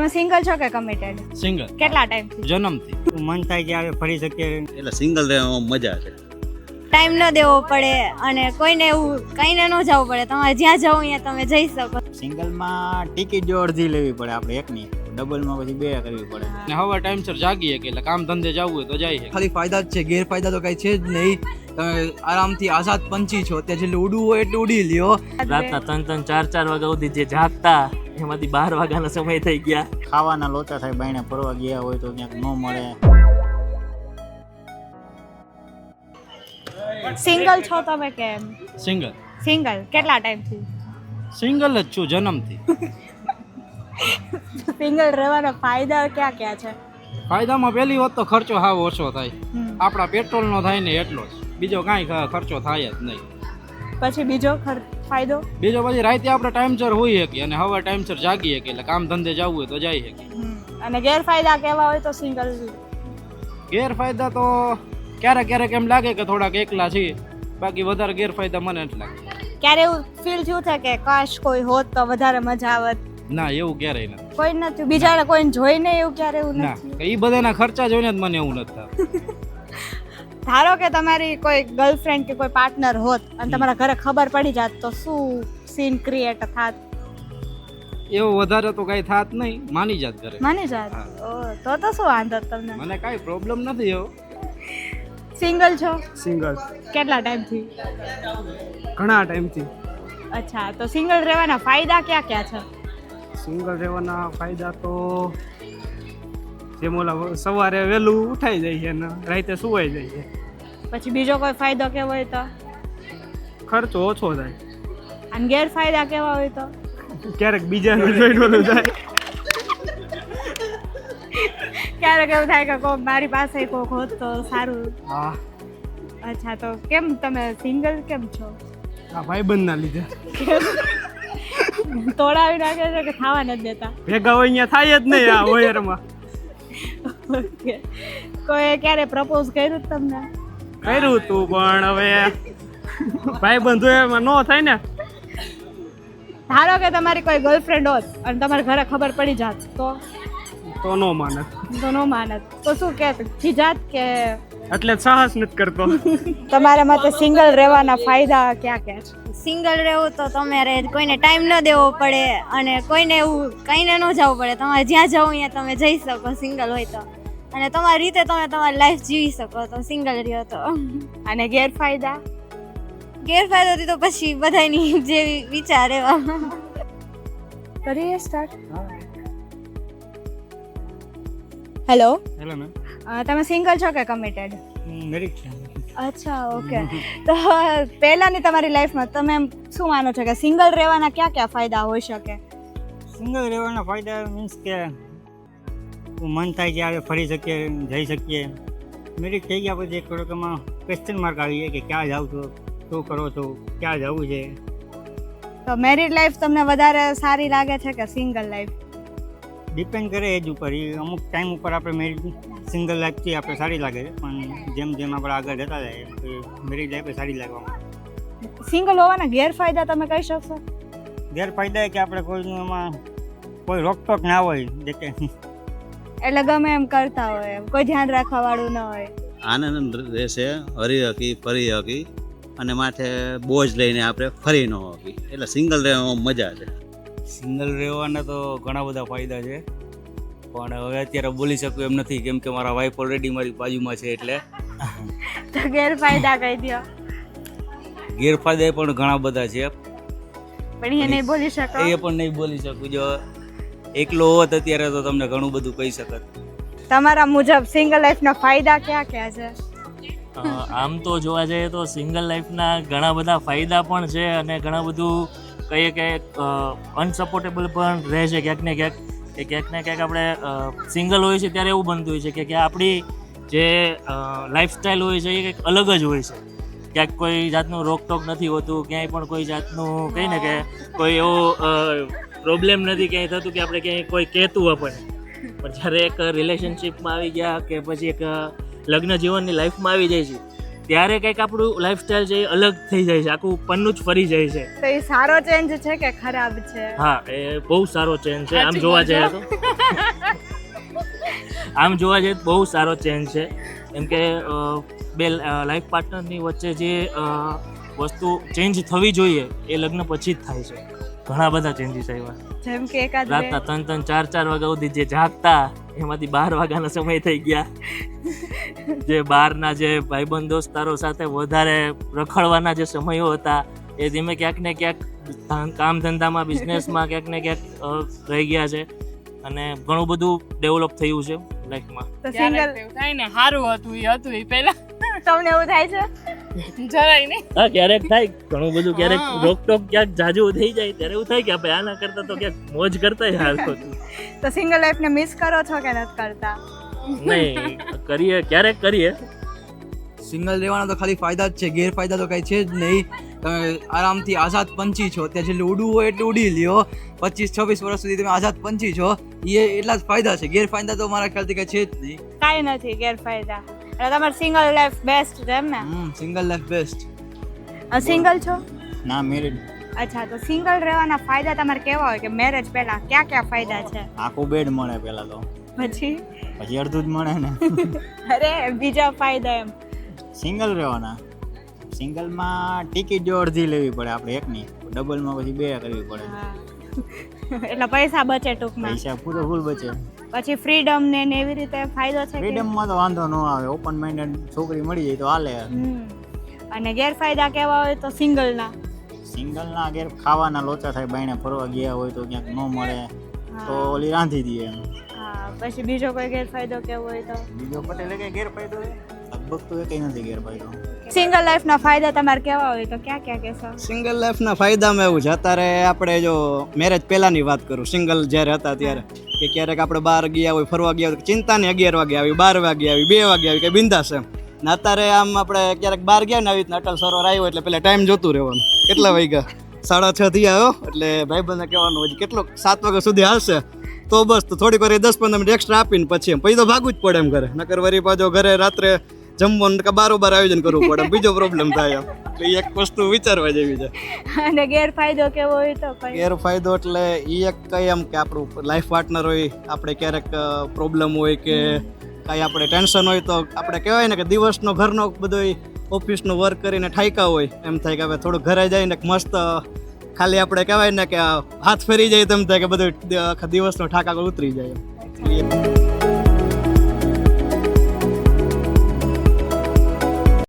તમે સિંગલ છો કે કમિટેડ? સિંગલ. કેટલા ટાઈમથી? જન્મથી. મન થાય ત્યારે ફરી શકીએ એટલે સિંગલ રહેવામાં મજા છે. ટાઈમ ન દેવો પડે અને કોઈને એવું કઈને ન જવું પડે, તમારે જ્યાં જવું અહીંયા તમે જઈ શકો. સિંગલમાં ટિકિટ જો અડધી લેવી પડે આપણે એકની, ડબલમાં પછી બે કરવી પડે. ને હવે ટાઈમસર જાગીએ કે એટલે કામ ધંધે જવું હોય તો જાય. ખાલી ફાયદા જ છે, ગેરફાયદા તો કઈ છે જ નહીં. તમે આરામથી આઝાદ પંછી છો, ત્યાં જેટલું ઉડવું હોય એટલું ઉડી લ્યો. રાતના 3-4 વાગ્યા સુધી જે જાગતા એમાંથી 12 વાગ્યાનો સમય થઈ ગયા. ખાવાના લોચા થાય, બાયણે ફરવા ગયા હોય તો ક્યાંક ન મળે. સિંગલ છો તમે કેમ? સિંગલ. સિંગલ કેટલા ટાઈમથી? સિંગલ જ છું જન્મથી. સિંગલ રહેવાના ફાયદા ક્યાં ક્યાં છે? ફાયદામાં પહેલી વાત તો ખર્ચો હાવ ઓછો થાય. આપણા પેટ્રોલનો થાય ને એટલો જ, બીજો કાંઈ ખર્ચો થાય જ નહીં. પછી બીજો ફાયદો? બીજો પછી રાતે આપણે ટાઈમસર હોઈ શકીએ અને હવે ટાઈમસર જાગીએ કે એટલે કામ ધંધે જવું હોય તો જઈ શકીએ. અને ગેરફાયદા કેવા હોય તો સિંગલ? ગેરફાયદા તો ક્યારેક ક્યારેક એમ લાગે કે થોડાક એકલા છીએ, બાકી વધારે ગેરફાયદા મને નથી લાગે. ક્યારે એવું ફીલ થયું છે કે કાશ કોઈ હોત તો વધારે મજા આવત? ના, એવું ક્યારેય નથી. કોઈ નથી? બીજાને કોઈને જોઈને એવું ક્યારે એવું ના, નથી? એ બધાના ખર્ચા જોઈને જ મને એવું નથી થતું. ધારો કે તમારી કોઈ ગર્લફ્રેન્ડ કે કોઈ પાર્ટનર હોત અને તમારા ઘરે ખબર પડી જાત તો શું સીન ક્રિએટ થાત? એવું વધારે તો કઈ થાત નહીં, માની જાત ઘરે. માની જાત? તો શું વાંધો તમને? મને કાંઈ પ્રોબ્લેમ નથી એવો. સિંગલ છો? સિંગલ કેટલા ટાઈમથી? ઘણા ટાઈમથી. અચ્છા, તો સિંગલ રહેવાના ફાયદા ક્યાં ક્યાં છે? સિંગલ રહેવાના ફાયદા તો જેમ ઓલા સવારે વહેલું ઉઠાઈ જાય છે ને રાતે સુવાઈ જાય છે. પછી બીજો કોઈ ફાયદો કેવો હોય તો? ખર્ચો ઓછો થાય. અને ગેરફાયદા કેવા હોય તો? ક્યારેક બીજાનું જોઈનું જાય. ક્યારેક એવું થાય કે કોક મારી પાસે કોક હોત તો સારું. હા, અચ્છા, તો કેમ તમે સિંગલ કેમ છો? આ ભાઈબંધના લીધે. તોડાવી નાખે છે કે ખાવા નથી દેતા? ભેગા હોય અહીંયા થાય જ નહીં આ વયરમાં. ઓકે. કોઈ ક્યારે પ્રપોઝ કર્યું તમને? કર્યું હતું પણ હવે ભાઈબંધ હોય એમાં ન થાય ને. ધારો કે તમારી કોઈ ગર્લફ્રેન્ડ હોત અને તમારા ઘરે ખબર પડી જાત તો ન માને. તો ન માનત તો શું કે ખીજાત કે? એટલે સાહસ નથી કરતો. તમારા મતે સિંગલ રહેવાના ફાયદા ક્યાં ક્યાં છે? સિંગલ રહેવું તો તમારે કોઈને ટાઈમ ન દેવો પડે અને કોઈને એવું કઈને ન જવું પડે, તમારે જ્યાં જવું અહીંયા તમે જઈ શકો સિંગલ હોય તો, અને તમારી રીતે તમે તમારી લાઈફ જીવી શકો તો સિંગલ રહ્યો તો. અને ગેરફાયદા? ગેરફાયદોથી તો પછી બધાની જેવી વિચાર એવા. કરીએ સ્ટાર્ટ. Hello, hello ma'am. તમે સિંગલ છો કે કમિટેડ? મેરીડ છે. અચ્છા, ઓકે. તો પહેલાની તમારી લાઈફમાં તમે એમ શું માનો છો કે સિંગલ રહેવાના ક્યાં ક્યાં ફાયદા હોઈ શકે? સિંગલ રહેવાના ફાયદા મીન્સ કે મન થાય ત્યારે ફરી શકીએ, જઈ શકીએ. મેરીડ થઈ ગયા પછી એક થોડોકમાં ક્વેશ્ચન માર્ક આવી જાય કે ક્યાં જાવ છો, શું કરો છો, ક્યાં જવું છે. તો મેરિડ લાઈફ તમને વધારે સારી લાગે છે કે સિંગલ લાઈફ? ડિપેન્ડ કરે એજ ઉપર. એ અમુક ટાઈમ ઉપર આપણે મેરીડ સિંગલ લાઈફથી આપણે સારી લાગે છે, પણ જેમ જેમ આપણે આગળ જતા જાય તો મેરીડ લાઈફ સારી લાગવામાં. સિંગલ હોવાના ગેરફાયદા તમે કહી શકશો? ગેરફાયદા કે આપણે કોઈનું એમાં કોઈ રોકટોક ના હોય, જે કે એટલે ગમે એમ કરતા હોય, કોઈ ધ્યાન રાખવા વાળું ન હોય. આનંદ રહેશે, હરી હકી, ફરી હકી, અને માથે બોજ લઈને આપણે ફરી ન હકી. એટલે સિંગલ રહેવામાં મજા છે. સિંગલ રહેવાના તો ઘણા બધા ફાયદા છે, પણ હવે અત્યારે બોલી શકું એમ નથી કેમ કે મારા વાઈફ ઓલરેડી મારી બાજુમાં છે. એટલે તો ગેરફાયદા કહી દો. ગેરફાયદા પણ ઘણા બધા છે, પણ એ નહીં બોલી શકો? એ પણ નહીં બોલી શકું. જો એકલો હોત અત્યારે તો તમને ઘણું બધું કહી શકત. તમારા મુજબ સિંગલ લાઈફના ફાયદા ક્યાં ક્યાં છે? આમ તો જોવા જઈએ તો સિંગલ લાઈફના ઘણા બધા ફાયદા પણ છે અને ઘણા બધું કહીએ કે અનસપોર્ટેબલ પણ રહે છે ક્યાંક ને ક્યાંક. કે ક્યાંક ને ક્યાંક આપણે સિંગલ હોય છે ત્યારે એવું બનતું હોય છે કે આપણી જે લાઈફસ્ટાઈલ હોય છે એ કંઈક અલગ જ હોય છે. ક્યાંક કોઈ જાતનું રોકટોક નથી હોતું, ક્યાંય પણ કોઈ જાતનું કહીને કે કોઈ એવો પ્રોબ્લેમ નથી ક્યાંય થતું કે આપણે ક્યાંય કોઈ કહેતું આપણને. પણ જ્યારે એક રિલેશનશિપમાં આવી ગયા કે પછી એક લગ્ન જીવનની લાઈફમાં આવી જાય છે ત્યારે કંઈક આપણું લાઈફસ્ટાઈલ છે એ અલગ થઈ જાય છે, આખું પન્નું જ ફરી જાય છે. તો એ સારો ચેન્જ છે કે ખરાબ છે? હા, એ બહુ સારો ચેન્જ છે. આમ જોવા જઈએ તો બહુ સારો ચેન્જ છે. એમ કે બે લાઈફ પાર્ટનરની વચ્ચે જે વસ્તુ ચેન્જ થવી જોઈએ એ લગ્ન પછી જ થાય છે. ઘણા બધા ચેન્જીસ આવ્યા. જેમ કે એકાદ બે રાતના 3-4 વાગ્યા સુધી જે જાગતા એમાંથી 12 વાગ્યાનો સમય થઈ ગયા. જે બહારના જે ભાઈબંધ દોસ્તારો સાથે વધારે રખડવાના જે સમયો હતા એ ધીમે ક્યાંક ને ક્યાંક કામ ધંધામાં બિઝનેસમાં ક્યાંક ને ક્યાંક રહી ગયા છે અને ઘણું બધું ડેવલપ થયું છે લાઈફમાં. તો સિંગલ થાય ને સારું હતું એ પહેલા તમને એવું થાય છે? જરાય નહીં. હા, ક્યારેક થાય ઘણું બધું, ક્યારેક રોકટોક ક્યાંક જાજુ થઈ જાય ત્યારે એવું થાય કે આપણે આના કરતા તો ક્યાંક મોજ કરતા હાલતો. તો સિંગલ લાઈફને મિસ કરો છો કે નથી કરતા? નહીં, કરીએ, ક્યારેક કરીએ. સિંગલ રહેવાના તો ખાલી ફાયદા જ છે, ગેરફાયદા તો કંઈ છે જ નહીં. તમે આરામથી આઝાદ પંછી છો, ત્યાં જેટલું ઉડવું હોય એટલું ઉડી લ્યો. 25-26 વર્ષ સુધી તમે આઝાદ પંછી છો, એ એટલા જ ફાયદા છે. ગેરફાયદા તો મારા ખ્યાલથી કંઈ છે જ નહીં. કાંઈ નથી ગેરફાયદા. એટલે તમારે સિંગલ લાઈફ બેસ્ટ છે એમ ને? Single life best. સિંગલ છો? ના, મેરિડ. અચ્છા, તો સિંગલ રહેવાના ફાયદા તમારે કેવા હોય કે મેરેજ પહેલા ક્યાં ક્યાં ફાયદા છે? આખું બેડ મળે પહેલાં તો, પછી અડધું જ મળે ને. અરે બીજા ફાયદા એમ? સિંગલ રહેવાના, સિંગલમાં ટિકિટ જો અડધી લેવી પડે આપણે એકની, ડબલમાં પછી 2 કરવી પડે. એટલે પૈસા બચે ટૂંકમાં. પૈસા પૂરો ફૂલ બચે. પછી ફ્રીડમ ને એવી રીતે ફાયદો છે કે? ફ્રીડમમાં તો વાંધો ન આવે, ઓપન માઇન્ડેડ છોકરી મળી જાય તો હાલે. અને ગેરફાયદા કેવા હોય તો સિંગલના? સિંગલના ઘેર ખાવાના લોચા થાય, બાયણે ફરવા ગયા હોય તો ક્યાંક ન મળે તો ઓલી રાંધી દઈએ એમ. હા, પછી બીજો કોઈ ગેરફાયદો કેવો હોય તો? બીજો પટેલે કઈ ગેરફાયદો લગભગ તો કઈ નથી ગેરફાયદો. સિંગલ લાઈફના ફાયદા તમારે કેવા હોય તો ક્યાં ક્યાં કહેશો? સિંગલ લાઈફના ફાયદામાં એવું છે, અત્યારે આપણે જો મેરેજ પહેલાંની વાત કરું, સિંગલ જ્યારે હતા ત્યારે કે ક્યારેક આપણે બહાર ગયા હોય, ફરવા ગયા હોય, ચિંતા નહીં, 11 વાગે આવી, 12 વાગે આવી, 2 વાગે આવી, કંઈ બિંદાસ એમ. ને અત્યારે આમ આપણે ક્યારેક બહાર ગયા ને આવી રીતના અટલ સરોવર આવ્યો એટલે પેલા ટાઈમ જોતું રહેવાનું, કેટલા વાગ્યા 6:30 થયા આવ્યો એટલે ભાઈબંધને કહેવાનું હજી કેટલો 7 વાગ્યા સુધી હાલશે તો બસ, તો થોડીક વાર 10-15 મિનિટ એક્સ્ટ્રા આપીને પછી એમ પછી તો ભાગવું જ પડે એમ ઘરે, નકર વરી પાછો ઘરે રાત્રે જમવાનું કે બારોબાર આયોજન કરવું પડે, બીજો પ્રોબ્લેમ થાય એમ. એટલે એક વસ્તુ વિચારવા જેવી છે. અને ગેરફાયદો કેવો હોય તો? ગેરફાયદો એટલે એ એક કઈ એમ કે આપણું લાઈફ પાર્ટનર હોય, આપણે ક્યારેક પ્રોબ્લેમ હોય કે કાંઈ આપણે ટેન્શન હોય તો આપણે કહેવાય ને કે દિવસનો ઘરનો બધો ઓફિસનું વર્ક કરીને ઠાયકા હોય, એમ થાય કે હવે થોડું ઘરે જઈને મસ્ત ખાલી આપણે કહેવાય ને કે હાથ ફેરી જાય તેમ થાય કે બધું આખા દિવસનો ઠાકા ઉતરી જાય.